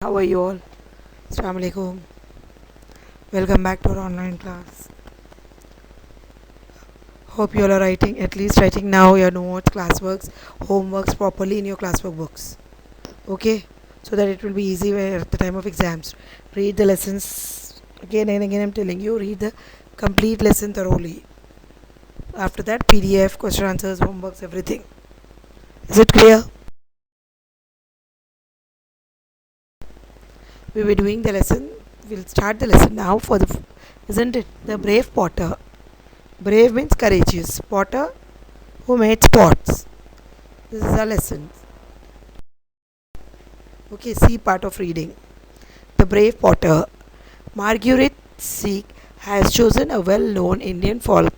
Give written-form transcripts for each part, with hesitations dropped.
How are you all? Assalamu alaikum. Welcome back to our online class. Hope you all are writing now your notes, classworks, homeworks properly in your classwork books. Okay? So that it will be easy at the time of exams. Read the lessons again and again. I'm telling you, read the complete lesson thoroughly. After that, PDF, question answers, homeworks, everything. Is it clear? We were doing the lesson. We'll start the lesson now isn't it? The brave potter. Brave means courageous. Potter who made pots. This is our lesson. Okay, C part of reading. The Brave Potter. Marguerite Seek has chosen a well-known Indian folk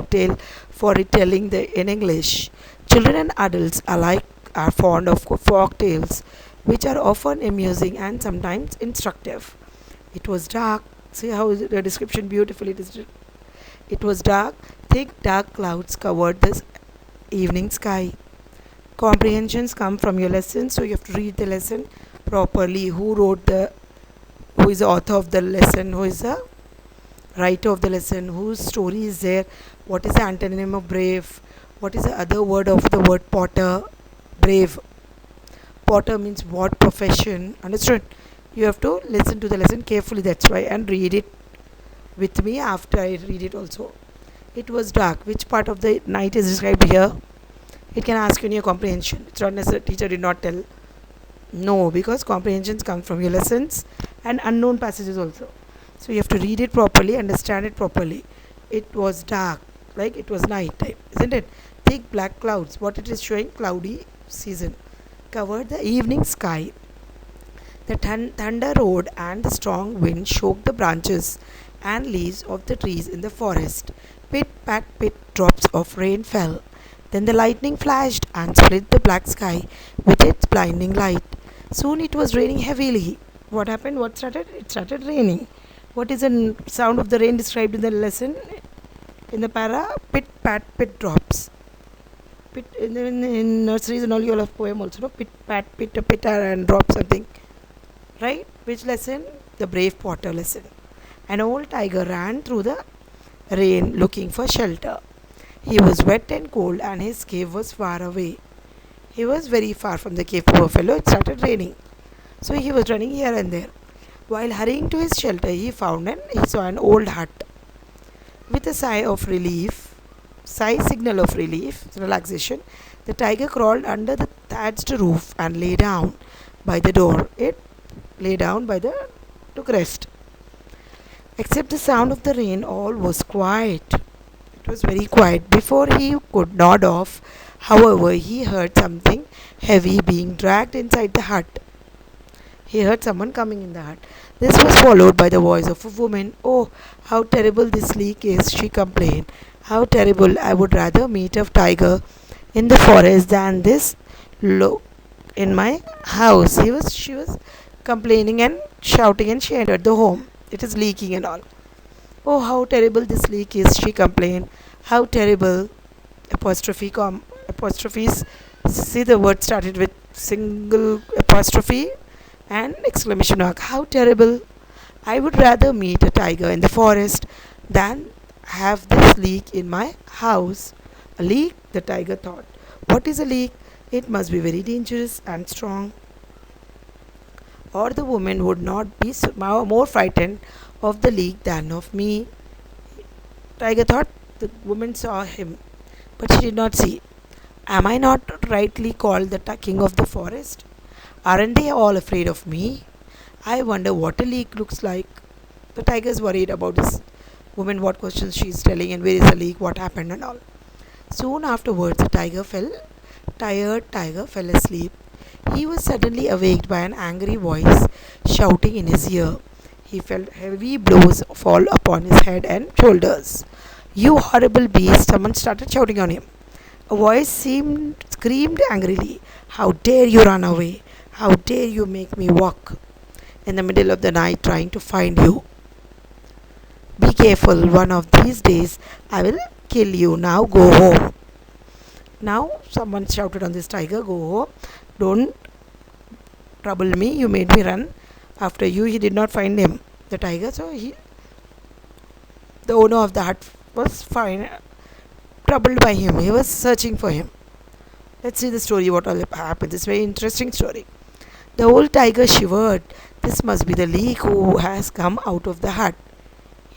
tale for retelling in English. Children and adults alike are fond of folk tales, which are often amusing and sometimes instructive. It was dark. See how the description beautifully it is. It was dark. Thick dark clouds covered the evening sky. Comprehensions come from your lesson, so you have to read the lesson properly. Who is the author of the lesson, who is the writer of the lesson, whose story is there, what is the antonym of brave, what is the other word of the word potter. Brave. Potter means what profession. Understood? You have to listen to the lesson carefully, that's why, and read it with me after I read it also. It was dark. Which part of the night is described here? It can ask you in your comprehension. It's not necessary teacher did not tell. No, because comprehensions come from your lessons and unknown passages also. So you have to read it properly, understand it properly. It was dark, like it was night time, isn't it? Thick black clouds. What it is showing? Cloudy season. Covered the evening sky. The thunder roared and the strong wind shook the branches and leaves of the trees in the forest. Pit pat pit drops of rain fell. Then the lightning flashed and split the black sky with its blinding light. Soon it was raining heavily. What happened? What started? It started raining. What is the sound of the rain described in the lesson? In the para, pit, pat, pit drops. Pit in nurseries and all you all have poem also. No? Pit, pat, pit, pitter and drop something. Right? Which lesson? The Brave Potter lesson. An old tiger ran through the rain looking for shelter. He was wet and cold and his cave was far away. He was very far from the cave, poor fellow. It started raining. So he was running here and there. While hurrying to his shelter, he saw an old hut. With a signal of relief, relaxation, the tiger crawled under the thatched roof and lay down by the door. It lay down took rest. Except the sound of the rain, all was quiet. It was very quiet. Before he could nod off, however, he heard something heavy being dragged inside the hut. He heard someone coming in the hut. This was followed by the voice of a woman. "Oh, how terrible this leak is," she complained. "How terrible! I would rather meet a tiger in the forest than this in my house." She was complaining and shouting, and she entered the home. It is leaking and all. "Oh, how terrible this leak is," she complained. "How terrible!" Apostrophes. See, the word started with single apostrophe and exclamation mark. "How terrible! I would rather meet a tiger in the forest than have this leak in my house." A leak, the tiger thought. What is a leak? It must be very dangerous and strong, or the woman would not be more frightened of the leak than of me. Tiger thought. The woman saw him, but she did not see. Am I not rightly called the king of the forest? Aren't they all afraid of me? I wonder what a leak looks like. The tiger is worried about this woman, what questions she is telling, and where is the leak, what happened, and all. Soon afterwards, the tired tiger fell asleep. He was suddenly awaked by an angry voice shouting in his ear. He felt heavy blows fall upon his head and shoulders. "You horrible beast!" Someone started shouting on him. A voice screamed angrily. "How dare you run away? How dare you make me walk in the middle of the night trying to find you? Be careful, one of these days I will kill you. Now go home." Now someone shouted on this tiger, "Go home. troubled me. You made me run after you. He did not find him, the tiger. So the owner of the hut was troubled by him. He was searching for him. Let's see the story. What all happened? It's a very interesting story. The old tiger shivered. This must be the leak who has come out of the hut.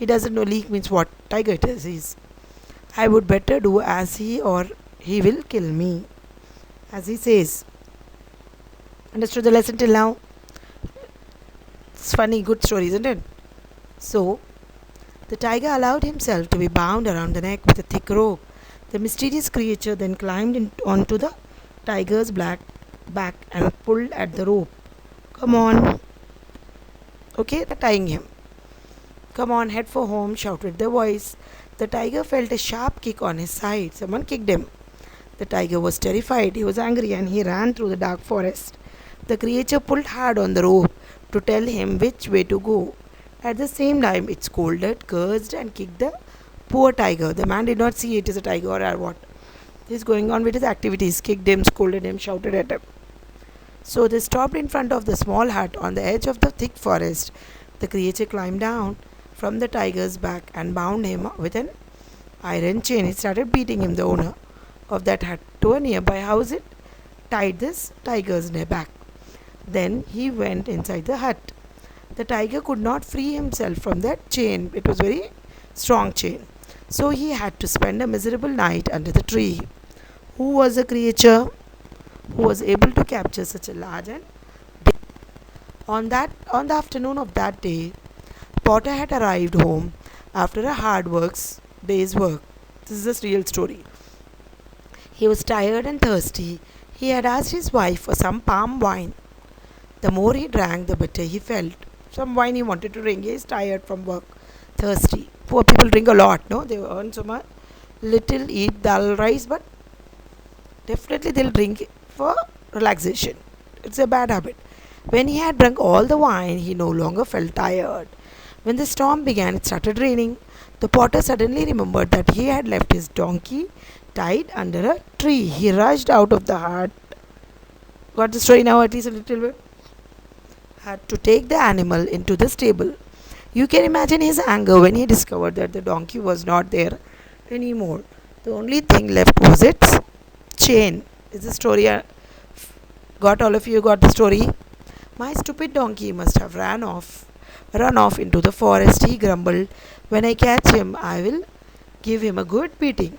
He doesn't know leak means what tiger it is. I would better do as he, or he will kill me, as he says. Understood the lesson till now? It's funny, good story, isn't it? So, the tiger allowed himself to be bound around the neck with a thick rope. The mysterious creature then climbed onto the tiger's black back and pulled at the rope. Come on. Okay, they're tying him. Come on, head for home, shouted the voice. The tiger felt a sharp kick on his side. Someone kicked him. The tiger was terrified. He was angry and he ran through the dark forest. The creature pulled hard on the rope to tell him which way to go. At the same time, it scolded, cursed, and kicked the poor tiger. The man did not see it is a tiger or what. He is going on with his activities. Kicked him, scolded him, shouted at him. So they stopped in front of the small hut on the edge of the thick forest. The creature climbed down from the tiger's back and bound him with an iron chain. It started beating him, the owner of that hut, to a nearby house. It tied this tiger's back. Then he went inside the hut. The tiger could not free himself from that chain. It was very strong chain. So he had to spend a miserable night under the tree. Who was the creature who was able to capture such a large and on the afternoon of that day, Potter had arrived home after a day's work. This is a real story. He was tired and thirsty. He had asked his wife for some palm wine. The more he drank, the better he felt. Some wine he wanted to drink. He is tired from work, thirsty. Poor people drink a lot, no? They earn so much, little, eat dal rice, but definitely they'll drink for relaxation. It's a bad habit. When he had drunk all the wine, he no longer felt tired. When the storm began, it started raining. The potter suddenly remembered that he had left his donkey tied under a tree. He rushed out of the hut. Got the story now at least a little bit? Had to take the animal into the stable. You can imagine his anger when he discovered that the donkey was not there anymore. The only thing left was its chain. Is the story? Got all of you got the story? My stupid donkey must have run off into the forest, he grumbled. When I catch him, I will give him a good beating.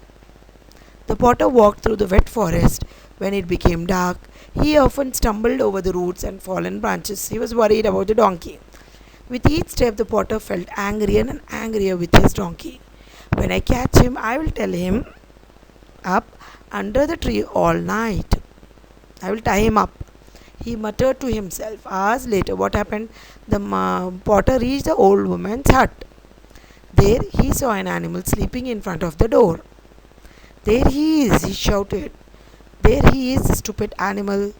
The potter walked through the wet forest. When it became dark, he often stumbled over the roots and fallen branches. He was worried about the donkey. With each step, the potter felt angrier and angrier with his donkey. When I catch him, I will tell him up under the tree all night. I will tie him up, he muttered to himself. Hours later, what happened? The potter reached the old woman's hut. There he saw an animal sleeping in front of the door. There he is, he shouted. There he is, the stupid animal.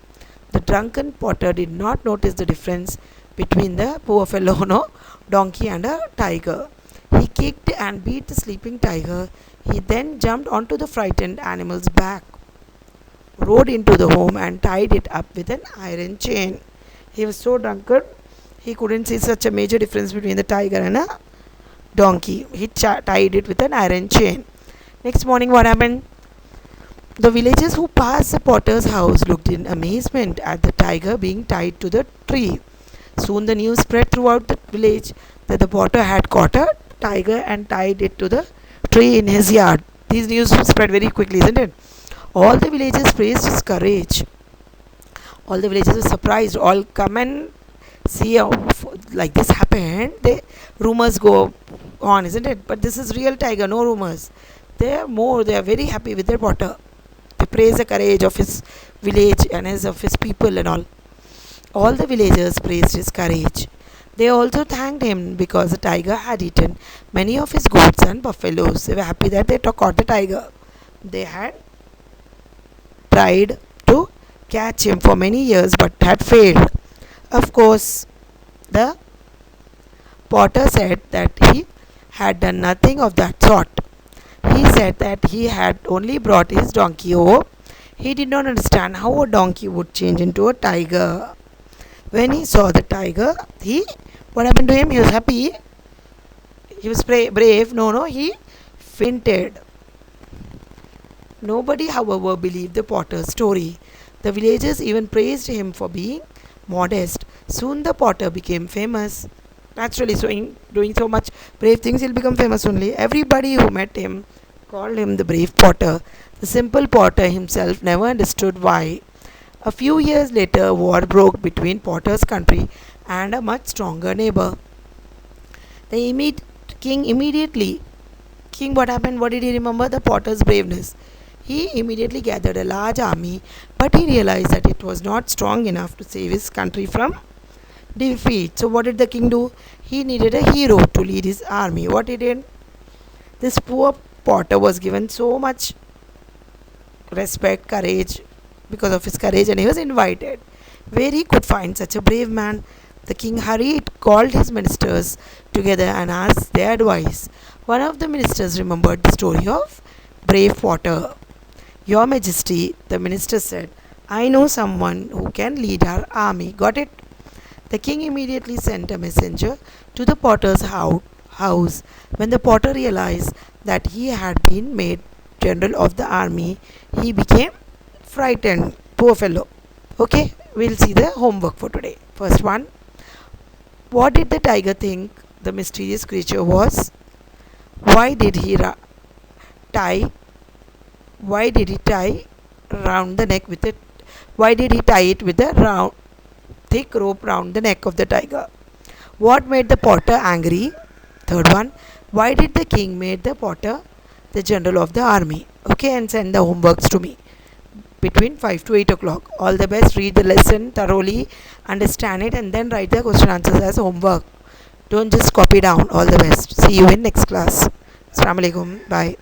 The drunken potter did not notice the difference between the poor fellow, donkey and a tiger. He kicked and beat the sleeping tiger. He then jumped onto the frightened animal's back, rode into the home and tied it up with an iron chain. He was so drunken, he couldn't see such a major difference between the tiger and a donkey. He tied it with an iron chain. Next morning, what happened? The villagers who passed the potter's house looked in amazement at the tiger being tied to the tree. Soon the news spread throughout the village that the potter had caught a tiger and tied it to the tree in his yard. These news spread very quickly, isn't it? All the villagers praised his courage. All the villagers were surprised. All come and see how like this happened. Rumors go on, isn't it? But this is real tiger, no rumors. They are very happy with their potter. They praise the courage of his village and of his people and all. All the villagers praised his courage. They also thanked him because the tiger had eaten many of his goats and buffaloes. They were happy that they caught the tiger. They had tried to catch him for many years but had failed. Of course, the potter said that he had done nothing of that sort. He said that he had only brought his donkey over. He did not understand how a donkey would change into a tiger. When he saw the tiger, what happened to him? He was happy. He was brave. No, he fainted. Nobody, however, believed the potter's story. The villagers even praised him for being modest. Soon the potter became famous. Naturally, so in doing so much brave things, he'll become famous only. Everybody who met him called him the brave potter. The simple potter himself never understood why. A few years later, war broke between Potter's country and a much stronger neighbor. The king immediately, king, what happened? What did he remember? The potter's braveness. He immediately gathered a large army, but he realized that it was not strong enough to save his country from defeat. So, what did the king do? He needed a hero to lead his army. What he did? This poor potter was given so much respect, courage, because of his courage, and he was invited. Where he could find such a brave man, the king hurried, called his ministers together, and asked their advice. One of the ministers remembered the story of brave potter. Your Majesty, the minister said, I know someone who can lead our army. Got it? The king immediately sent a messenger to the potter's house. When the potter realized that he had been made general of the army, he became frightened. Poor fellow. Okay, we'll see the homework for today. First one. What did the tiger think the mysterious creature was? Why did he tie? Why did he tie round the neck with it? Why did he tie it with a round, thick rope round the neck of the tiger? What made the potter angry? Third one. Why did the king make the potter the general of the army? Okay, and send the homeworks to me between 5 to 8 o'clock. All the best. Read the lesson thoroughly, understand it, and then write the question answers as homework. Don't just copy down. All the best. See you in next class. Assalamu alaikum. Bye.